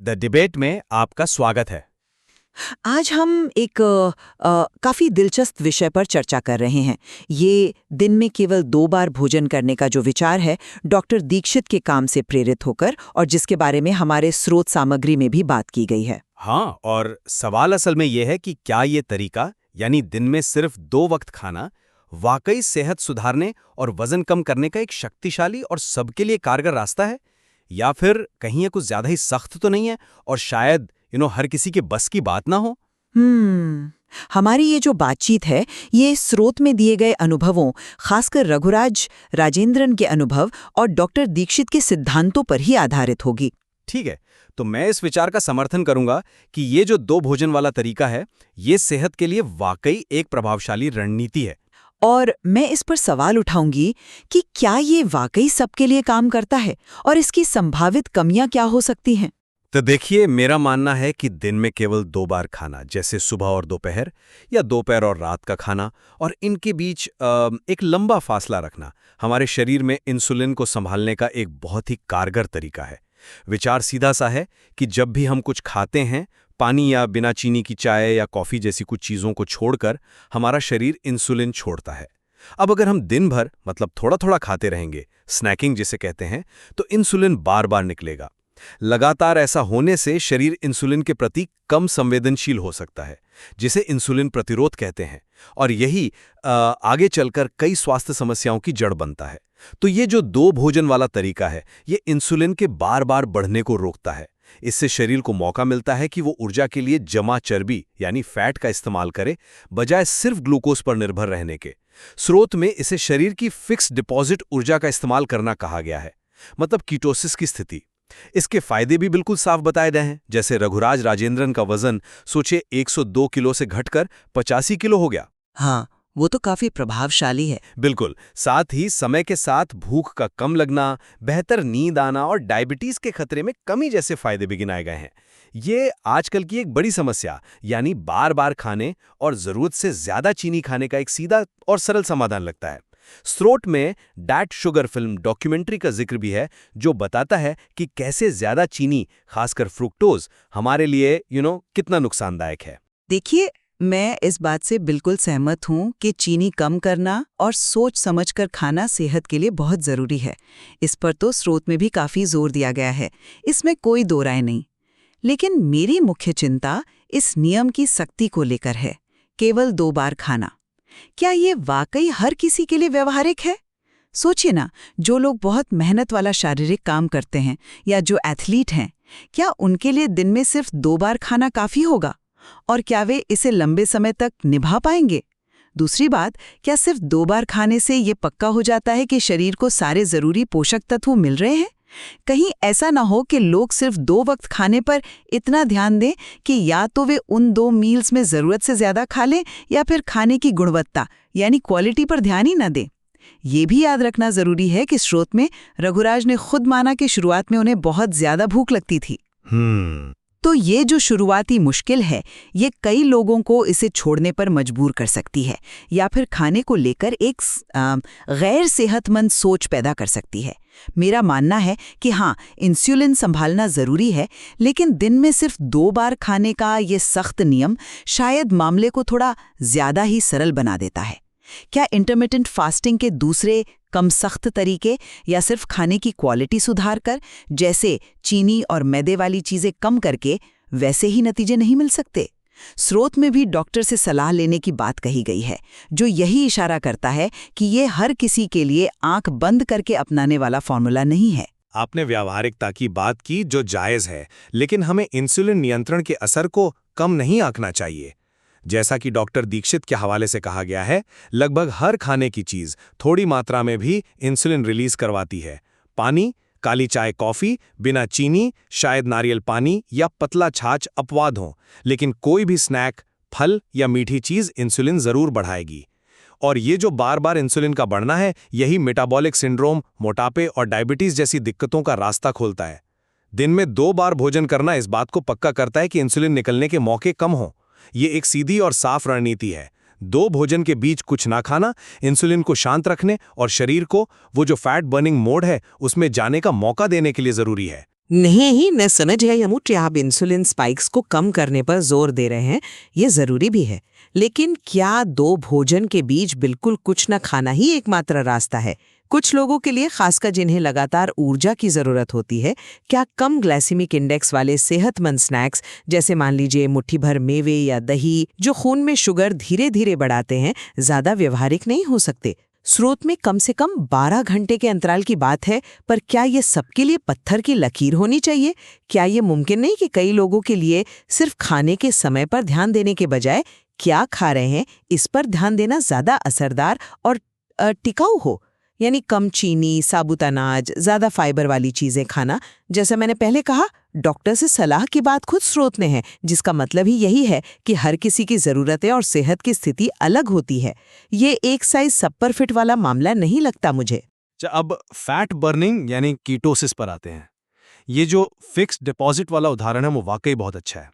The debate में आपका स्वागत है। आज हम एक काफी दिलचस्प विषय पर चर्चा कर रहे हैं। ये दिन में केवल 2 बार भोजन करने का जो विचार है, डॉक्टर दीक्षित के काम से प्रेरित होकर और जिसके बारे में हमारे स्रोत सामग्री में भी बात की गई है। हाँ, और सवाल असल में यह है कि क्या ये तरीका यानी दिन में सिर्फ 2 वक्त खाना वाकई सेहत सुधारने और वजन कम करने का एक शक्तिशाली और सबके लिए कारगर रास्ता है, या फिर कहीं ये कुछ ज्यादा ही सख्त तो नहीं है और शायद हर किसी के बस की बात ना हो। हमारी ये जो बातचीत है, ये स्रोत में दिए गए अनुभवों, खासकर रघुराज राजेंद्रन के अनुभव और डॉक्टर दीक्षित के सिद्धांतों पर ही आधारित होगी। ठीक है, तो मैं इस विचार का समर्थन करूंगा कि ये जो 2 भोजन वाला तरीका है, ये सेहत के लिए वाकई एक प्रभावशाली रणनीति है। और मैं इस पर सवाल उठाऊंगी कि क्या ये वाकई सबके लिए काम करता है और इसकी संभावित कमियां क्या हो सकती हैं। तो देखिए, मेरा मानना है कि दिन में केवल 2 बार खाना, जैसे सुबह और दोपहर या दोपहर और रात का खाना, और इनके बीच एक लंबा फासला रखना हमारे शरीर में इंसुलिन को संभालने का एक बहुत ही कारगर तरीका है। विचार सीधा सा है कि जब भी हम कुछ खाते हैं, पानी या बिना चीनी की चाय या कॉफ़ी जैसी कुछ चीज़ों को छोड़कर हमारा शरीर इंसुलिन छोड़ता है। अब अगर हम दिन भर मतलब थोड़ा थोड़ा खाते रहेंगे, स्नैकिंग जिसे कहते हैं, तो इंसुलिन बार बार निकलेगा। लगातार ऐसा होने से शरीर इंसुलिन के प्रति कम संवेदनशील हो सकता है, जिसे इंसुलिन प्रतिरोध कहते हैं, और यही आगे चलकर कई स्वास्थ्य समस्याओं की जड़ बनता है। तो ये जो 2 भोजन वाला तरीका है, ये इंसुलिन के बार बार बढ़ने को रोकता है। इससे शरीर को मौका मिलता है कि वो ऊर्जा के लिए जमा चर्बी यानी फैट का इस्तेमाल करे, बजाय सिर्फ ग्लूकोज पर निर्भर रहने के। स्रोत में इसे शरीर की फिक्स डिपॉजिट ऊर्जा का इस्तेमाल करना कहा गया है, मतलब कीटोसिस की स्थिति। इसके फायदे भी बिल्कुल साफ बताए गए हैं, जैसे रघुराज राजेंद्रन का वजन सोचे 102 किलो से घटकर 85 किलो हो गया। हाँ, वो तो काफी प्रभावशाली है। बिल्कुल। साथ ही समय के साथ भूख का कम लगना, बेहतर नींद आना और डायबिटीज के खतरे में कमी जैसे फायदे भी गिनाए गए हैं। ये आजकल की एक बड़ी समस्या यानी बार बार खाने और जरूरत से ज्यादा चीनी खाने का एक सीधा और सरल समाधान लगता है। स्रोत में डैट शुगर फिल्म डॉक्यूमेंट्री का जिक्र भी है, जो बताता है कि कैसे ज्यादा चीनी, खासकर फ्रुक्टोज, हमारे लिए कितना नुकसानदायक है। देखिए, मैं इस बात से बिल्कुल सहमत हूँ कि चीनी कम करना और सोच समझकर खाना सेहत के लिए बहुत ज़रूरी है। इस पर तो स्रोत में भी काफ़ी जोर दिया गया है, इसमें कोई दो राय नहीं। लेकिन मेरी मुख्य चिंता इस नियम की सख्ती को लेकर है। केवल 2 बार खाना, क्या ये वाकई हर किसी के लिए व्यवहारिक है? सोचिए ना, जो लोग बहुत मेहनत वाला शारीरिक काम करते हैं या जो एथलीट हैं, क्या उनके लिए दिन में सिर्फ 2 बार खाना काफ़ी होगा? और क्या वे इसे लंबे समय तक निभा पाएंगे? दूसरी बात, क्या सिर्फ 2 बार खाने से ये पक्का हो जाता है कि शरीर को सारे जरूरी पोषक तत्व मिल रहे हैं? कहीं ऐसा ना हो कि लोग सिर्फ 2 वक्त खाने पर इतना ध्यान दें कि या तो वे उन 2 मील्स में जरूरत से ज्यादा खा लें या फिर खाने की गुणवत्ता यानी क्वालिटी पर ध्यान ही न दें। ये भी याद रखना जरूरी है कि स्रोत में रघुराज ने खुद माना कि शुरुआत में उन्हें बहुत ज्यादा भूख लगती थी। तो ये जो शुरुआती मुश्किल है, ये कई लोगों को इसे छोड़ने पर मजबूर कर सकती है या फिर खाने को लेकर एक गैर सेहतमंद सोच पैदा कर सकती है। मेरा मानना है कि हाँ, इंसुलिन संभालना ज़रूरी है, लेकिन दिन में सिर्फ 2 बार खाने का ये सख्त नियम शायद मामले को थोड़ा ज़्यादा ही सरल बना देता है। क्या इंटरमिटेंट फास्टिंग के दूसरे कम सख्त तरीके या सिर्फ खाने की क्वालिटी सुधार कर, जैसे चीनी और मैदे वाली चीज़ें कम करके, वैसे ही नतीजे नहीं मिल सकते? स्रोत में भी डॉक्टर से सलाह लेने की बात कही गई है, जो यही इशारा करता है कि ये हर किसी के लिए आंख बंद करके अपनाने वाला फॉर्मूला नहीं है। आपने व्यावहारिकता की बात की, जो जायज़ है, लेकिन हमें इंसुलिन नियंत्रण के असर को कम नहीं आंकना चाहिए। जैसा कि डॉक्टर दीक्षित के हवाले से कहा गया है, लगभग हर खाने की चीज़ थोड़ी मात्रा में भी इंसुलिन रिलीज करवाती है। पानी, काली चाय, कॉफ़ी, बिना चीनी, शायद नारियल पानी या पतला छाछ अपवाद हों, लेकिन कोई भी स्नैक, फल या मीठी चीज़ इंसुलिन ज़रूर बढ़ाएगी। और ये जो बार बार इंसुलिन का बढ़ना है, यही मेटाबॉलिक सिंड्रोम, मोटापे और डायबिटीज़ जैसी दिक्कतों का रास्ता खोलता है। दिन में 2 बार भोजन करना इस बात को पक्का करता है कि इंसुलिन निकलने के मौके कम हों। ये एक सीधी और साफ रणनीति है। 2 भोजन के बीच कुछ ना खाना इंसुलिन को शांत रखने और शरीर को वो जो फैट बर्निंग मोड है उसमें जाने का मौका देने के लिए जरूरी है। नहीं, न समझ है यमुट, आप इंसुलिन स्पाइक्स को कम करने पर जोर दे रहे हैं, ये जरूरी भी है। लेकिन क्या दो भोजन के बीच बिल्कुल कुछ न खाना ही एकमात्र रास्ता है? कुछ लोगों के लिए, खासकर जिन्हें लगातार ऊर्जा की जरूरत होती है, क्या कम ग्लाइसेमिक इंडेक्स वाले सेहतमंद स्नैक्स, जैसे मान लीजिए मुट्ठी भर मेवे या दही, जो खून में शुगर धीरे धीरे बढ़ाते हैं, ज्यादा व्यवहारिक नहीं हो सकते? स्रोत में कम से कम 12 घंटे के अंतराल की बात है, पर क्या ये सबके लिए पत्थर की लकीर होनी चाहिए? क्या ये मुमकिन नहीं कि कई लोगों के लिए सिर्फ खाने के समय पर ध्यान देने के बजाय क्या खा रहे हैं इस पर ध्यान देना ज्यादा असरदार और टिकाऊ हो? यानी कम चीनी, साबुत अनाज, ज्यादा फाइबर वाली चीजें खाना। जैसा मैंने पहले कहा, डॉक्टर से सलाह की बात खुद स्रोत में है, जिसका मतलब ही यही है कि हर किसी की जरूरतें और सेहत की स्थिति अलग होती है। ये एक साइज सब पर फिट वाला मामला नहीं लगता मुझे। अब फैट बर्निंग यानी कीटोसिस पर आते हैं। ये जो फिक्स्ड डिपॉजिट वाला उदाहरण है वो वाकई बहुत अच्छा है।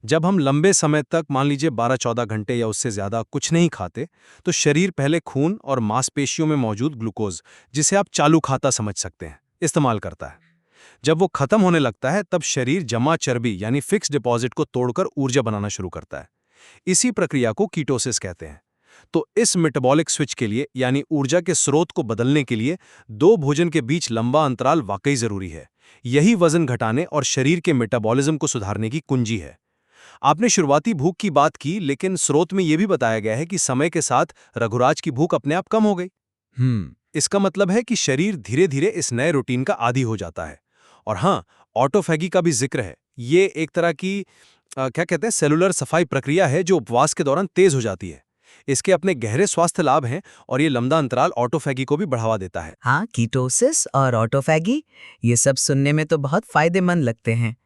जब हम लंबे समय तक, मान लीजिए 12-14 घंटे या उससे ज़्यादा कुछ नहीं खाते, तो शरीर पहले खून और मांसपेशियों में मौजूद ग्लूकोज, जिसे आप चालू खाता समझ सकते हैं, इस्तेमाल करता है। जब वो खत्म होने लगता है तब शरीर जमा चर्बी यानी फिक्स डिपॉजिट को तोड़कर ऊर्जा बनाना शुरू करता है। इसी प्रक्रिया को कीटोसिस कहते हैं। तो इस मेटाबॉलिक स्विच के लिए, यानी ऊर्जा के स्रोत को बदलने के लिए, दो भोजन के बीच लंबा अंतराल वाकई जरूरी है। यही वजन घटाने और शरीर के मेटाबॉलिज्म को सुधारने की कुंजी है। आपने शुरुआती भूख की बात की, लेकिन स्रोत में यह भी बताया गया है कि समय के साथ रघुराज की भूख अपने आप कम हो गई। इसका मतलब है कि शरीर धीरे धीरे इस नए रूटीन का आदी हो जाता है। और हाँ, ऑटोफैगी का भी जिक्र है। ये एक तरह की क्या कहते हैं, सेलुलर सफाई प्रक्रिया है जो उपवास के दौरान तेज हो जाती है। इसके अपने गहरे स्वास्थ्य लाभ हैं और ये लंबा अंतराल ऑटोफैगी को भी बढ़ावा देता है। हाँ, कीटोसिस और ऑटोफैगी, ये सब सुनने में तो बहुत फायदेमंद लगते हैं।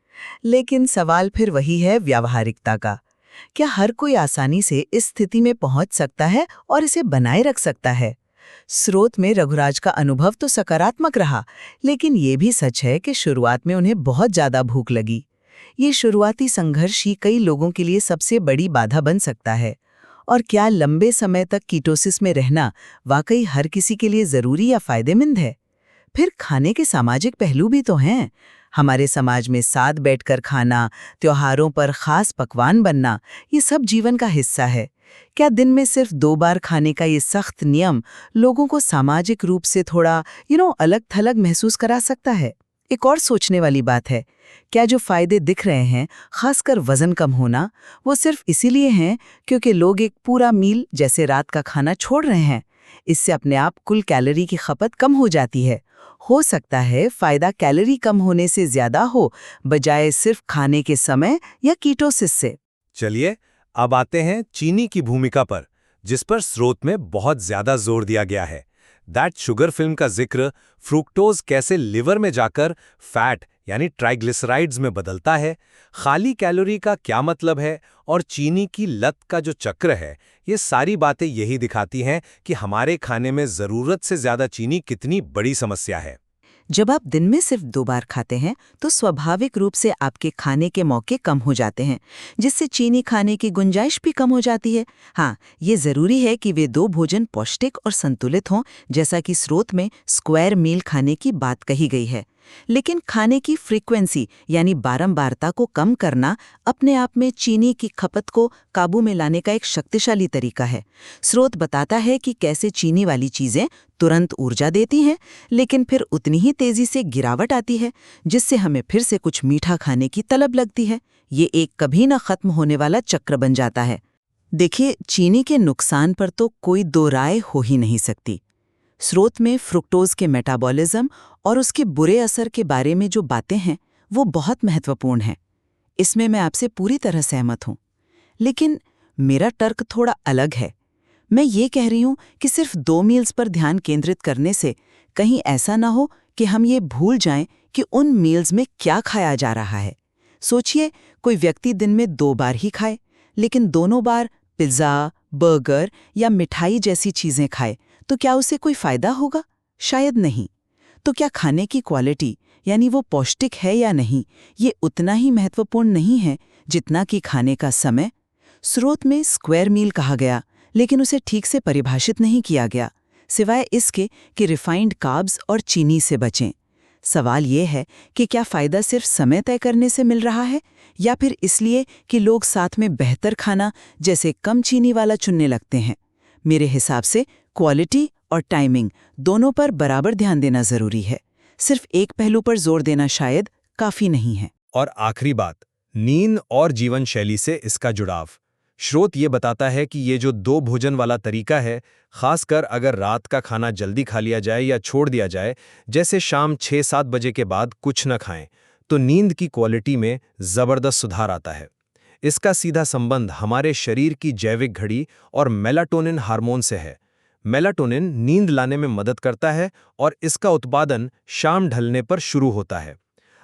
लेकिन सवाल फिर वही है, व्यावहारिकता का। क्या हर कोई आसानी से इस स्थिति में पहुंच सकता है और इसे बनाए रख सकता है? स्रोत में रघुराज का अनुभव तो सकारात्मक रहा, लेकिन ये भी सच है कि शुरुआत में उन्हें बहुत ज्यादा भूख लगी। ये शुरुआती संघर्ष ही कई लोगों के लिए सबसे बड़ी बाधा बन सकता है। और क्या लंबे समय तक कीटोसिस में रहना वाकई हर किसी के लिए जरूरी या फायदेमंद है? फिर खाने के सामाजिक पहलू भी तो हैं। हमारे समाज में साथ बैठकर खाना, त्योहारों पर खास पकवान बनना, ये सब जीवन का हिस्सा है। क्या दिन में सिर्फ 2 बार खाने का ये सख्त नियम लोगों को सामाजिक रूप से थोड़ा अलग-थलग महसूस करा सकता है? एक और सोचने वाली बात है, क्या जो फायदे दिख रहे हैं, खासकर वजन कम होना, वो सिर्फ इसीलिए हैं क्योंकि लोग एक पूरा मील जैसे रात का खाना छोड़ रहे हैं? इससे अपने आप कुल कैलोरी की खपत कम हो जाती है। हो सकता है फायदा कैलोरी कम होने से ज्यादा हो, बजाय सिर्फ खाने के समय या कीटोसिस से। चलिए, अब आते हैं चीनी की भूमिका पर, जिस पर स्रोत में बहुत ज्यादा जोर दिया गया है। दैट शुगर फिल्म का जिक्र, फ्रुक्टोज कैसे लिवर में जाकर फैट यानी ट्राइग्लिसराइड्स में बदलता है, खाली कैलोरी का क्या मतलब है, और चीनी की लत का जो चक्र है, ये सारी बातें यही दिखाती हैं कि हमारे खाने में जरूरत से ज्यादा चीनी कितनी बड़ी समस्या है। जब आप दिन में सिर्फ 2 बार खाते हैं तो स्वाभाविक रूप से आपके खाने के मौके कम हो जाते हैं, जिससे चीनी खाने की गुंजाइश भी कम हो जाती है। हाँ, ये जरूरी है कि वे 2 भोजन पौष्टिक और संतुलित हों, जैसा कि स्रोत में स्क्वायर मील खाने की बात कही गई है। लेकिन खाने की फ्रीक्वेंसी यानी बारंबारता को कम करना अपने आप में चीनी की खपत को काबू में लाने का एक शक्तिशाली तरीका है। स्रोत बताता है कि कैसे चीनी वाली चीजें तुरंत ऊर्जा देती हैं, लेकिन फिर उतनी ही तेजी से गिरावट आती है, जिससे हमें फिर से कुछ मीठा खाने की तलब लगती है। ये एक कभी न खत्म होने वाला चक्र बन जाता है। देखिए, चीनी के नुकसान पर तो कोई दो राय हो ही नहीं सकती। स्रोत में फ्रुक्टोज के मेटाबॉलिज्म और उसके बुरे असर के बारे में जो बातें हैं, वो बहुत महत्वपूर्ण हैं। इसमें मैं आपसे पूरी तरह सहमत हूं। लेकिन मेरा तर्क थोड़ा अलग है। मैं ये कह रही हूं कि सिर्फ 2 मील्स पर ध्यान केंद्रित करने से कहीं ऐसा ना हो कि हम ये भूल जाएं कि उन मील्स में क्या खाया जा रहा है। सोचिए, कोई व्यक्ति दिन में 2 बार ही खाए, लेकिन दोनों बार पिज्ज़ा, बर्गर या मिठाई जैसी चीज़ें खाए, तो क्या उसे कोई फायदा होगा? शायद नहीं। तो क्या खाने की क्वालिटी यानी वो पौष्टिक है या नहीं, ये उतना ही महत्वपूर्ण नहीं है जितना कि खाने का समय? स्रोत में स्क्वायर मील कहा गया, लेकिन उसे ठीक से परिभाषित नहीं किया गया, सिवाय इसके कि रिफाइंड कार्ब्स और चीनी से बचें। सवाल ये है कि क्या फ़ायदा सिर्फ समय तय करने से मिल रहा है या फिर इसलिए कि लोग साथ में बेहतर खाना जैसे कम चीनी वाला चुनने लगते हैं। मेरे हिसाब से क्वालिटी और टाइमिंग दोनों पर बराबर ध्यान देना ज़रूरी है। सिर्फ एक पहलू पर जोर देना शायद काफ़ी नहीं है। और आखिरी बात, नींद और जीवन शैली से इसका जुड़ाव। स्रोत ये बताता है कि ये जो 2 भोजन वाला तरीका है, खासकर अगर रात का खाना जल्दी खा लिया जाए या छोड़ दिया जाए, जैसे शाम 6-7 बजे के बाद कुछ न खाएं, तो नींद की क्वालिटी में ज़बरदस्त सुधार आता है। इसका सीधा संबंध हमारे शरीर की जैविक घड़ी और मेलाटोनिन हार्मोन से है। मेलाटोनिन नींद लाने में मदद करता है और इसका उत्पादन शाम ढलने पर शुरू होता है।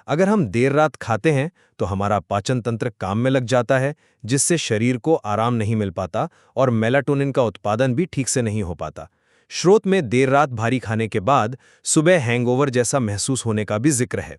अगर हम देर रात खाते हैं तो हमारा पाचन तंत्र काम में लग जाता है, जिससे शरीर को आराम नहीं मिल पाता और मेलाटोनिन का उत्पादन भी ठीक से नहीं हो पाता। स्रोत में देर रात भारी खाने के बाद सुबह हैंगओवर जैसा महसूस होने का भी जिक्र है।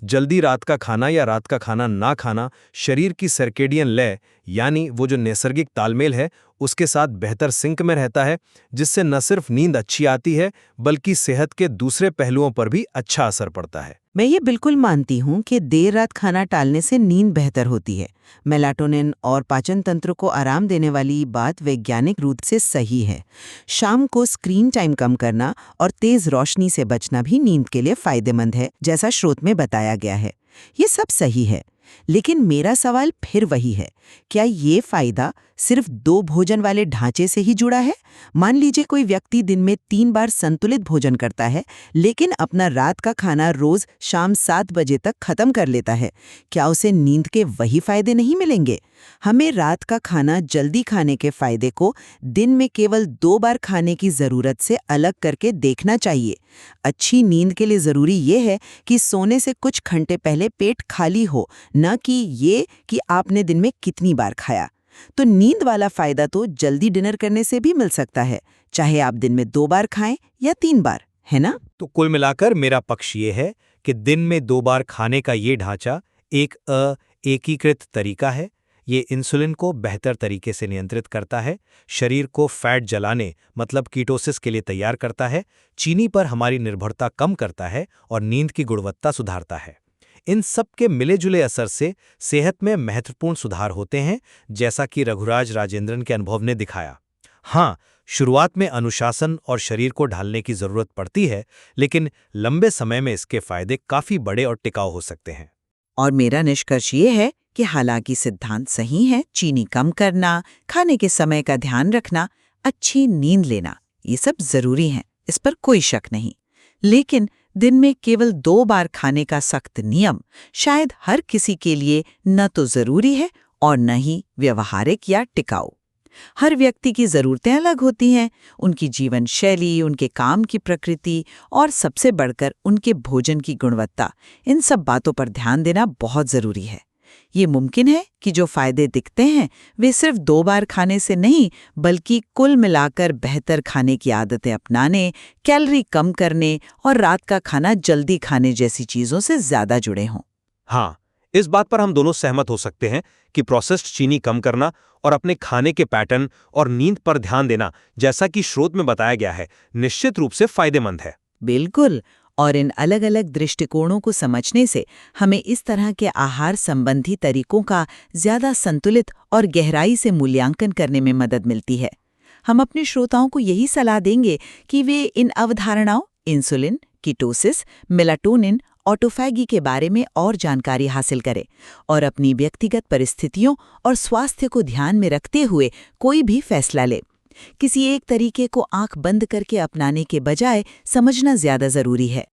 जल्दी रात का खाना या रात का खाना ना खाना शरीर की सर्केडियन लय, यानी वो जो नैसर्गिक तालमेल है, उसके साथ बेहतर सिंक में रहता है, जिससे न सिर्फ नींद अच्छी आती है बल्कि सेहत के दूसरे पहलुओं पर भी अच्छा असर पड़ता है। मैं ये बिल्कुल मानती हूँ कि देर रात खाना टालने से नींद बेहतर होती है। मेलाटोनिन और पाचन तंत्र को आराम देने वाली बात वैज्ञानिक रूप से सही है। शाम को स्क्रीन टाइम कम करना और तेज रोशनी से बचना भी नींद के लिए फायदेमंद है, जैसा स्रोत में बताया गया है। ये सब सही है, लेकिन मेरा सवाल फिर वही है, क्या ये फायदा सिर्फ 2 भोजन वाले ढांचे से ही जुड़ा है? मान लीजिए कोई व्यक्ति दिन में 3 बार संतुलित भोजन करता है, लेकिन अपना रात का खाना रोज शाम 7 बजे तक खत्म कर लेता है। क्या उसे नींद के वही फायदे नहीं मिलेंगे? हमें रात का खाना जल्दी खाने के फायदे को दिन में केवल 2 बार खाने की जरूरत से अलग करके देखना चाहिए। अच्छी नींद के लिए जरूरी ये है कि सोने से कुछ घंटे पहले पेट खाली हो, न कि ये कि आपने दिन में कितनी बार खाया। तो नींद वाला फायदा तो जल्दी डिनर करने से भी मिल सकता है, चाहे आप दिन में 2 बार खाएं या 3 बार, है ना? तो कुल मिलाकर मेरा पक्ष ये है कि दिन में 2 बार खाने का ये ढांचा एक एकीकृत तरीका है। ये इंसुलिन को बेहतर तरीके से नियंत्रित करता है, शरीर को फैट जलाने मतलब कीटोसिस के लिए तैयार करता है, चीनी पर हमारी निर्भरता कम करता है और नींद की गुणवत्ता सुधारता है। इन सब के मिले-जुले असर से सेहत में महत्वपूर्ण सुधार होते हैं, जैसा कि रघुराज राजेंद्रन के अनुभव ने दिखाया। हाँ, शुरुआत में अनुशासन और शरीर को ढालने की जरूरत पड़ती है, लेकिन लंबे समय में इसके फायदे काफी बड़े और टिकाऊ हो सकते हैं। और मेरा निष्कर्ष ये है कि हालांकि सिद्धांत सही है, चीनी कम करना, खाने के समय का ध्यान रखना, अच्छी नींद लेना, ये सब जरूरी हैं, इस पर कोई शक नहीं। लेकिन दिन में केवल 2 बार खाने का सख्त नियम शायद हर किसी के लिए न तो जरूरी है और न ही व्यवहारिक या टिकाऊ। हर व्यक्ति की ज़रूरतें अलग होती हैं, उनकी जीवन शैली, उनके काम की प्रकृति और सबसे बढ़कर उनके भोजन की गुणवत्ता, इन सब बातों पर ध्यान देना बहुत ज़रूरी है। ये मुमकिन है कि जो फायदे दिखते हैं वे सिर्फ 2 बार खाने से नहीं, बल्कि कुल मिलाकर बेहतर खाने की आदतें अपनाने, कैलोरी कम करने और रात का खाना जल्दी खाने जैसी चीज़ों से ज़्यादा जुड़े हों। हाँ, इस बात पर हम दोनों सहमत हो सकते हैं कि प्रोसेस्ड चीनी कम करना और अपने खाने के पैटर्न और नींद पर ध्यान देना, जैसा कि स्रोत में बताया गया है, निश्चित रूप से फायदेमंद है। बिल्कुल, और इन अलग-अलग दृष्टिकोणों को समझने से हमें इस तरह के आहार संबंधी तरीकों का ज़्यादा संतुलित और गहराई से मूल्यांकन करने में मदद मिलती है। हम अपने श्रोताओं को यही सलाह देंगे कि वे इन अवधारणाओं इंसुलिन, कीटोसिस, मेलाटोनिन, ऑटोफैगी के बारे में और जानकारी हासिल करें और अपनी व्यक्तिगत परिस्थितियों और स्वास्थ्य को ध्यान में रखते हुए कोई भी फैसला लें। किसी एक तरीके को आंख बंद करके अपनाने के बजाय समझना ज्यादा जरूरी है।